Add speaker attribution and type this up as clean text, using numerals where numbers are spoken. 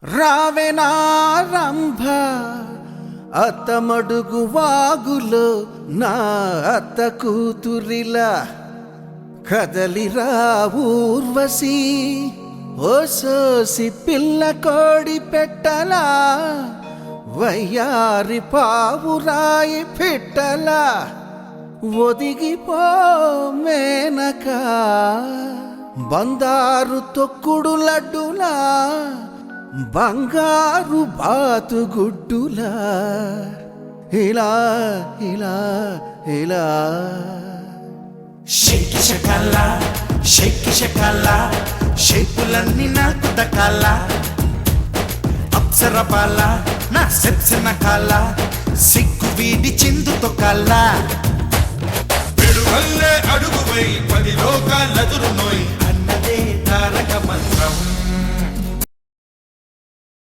Speaker 1: రావెనారంభ అత్తమడుగు వాగులో నా అత్త కూతురిలా కదలిరా ఊర్వశి ఓ సోసి పిల్ల కోడి పెట్టలా వయ్యారి పావురాయి పిట్టలా ఒదిగిపో మేనక బందారు తొక్కుడు లడ్డులా బంగారు బాతుగుడ్డులా ఇలా ఇలా ఇలా
Speaker 2: షేకి షకాలా షేకి షకాలా షేపులన్నీ నాకు దక్కాల అప్సర బాల నా సెప్సెన కాల సిగ్గు వీడి చిందు తొక్కాల
Speaker 3: పెరుగల్లే అడుగువై 10 లోకాలెదురు నోయ్
Speaker 2: అన్నదే తారక మంత్రం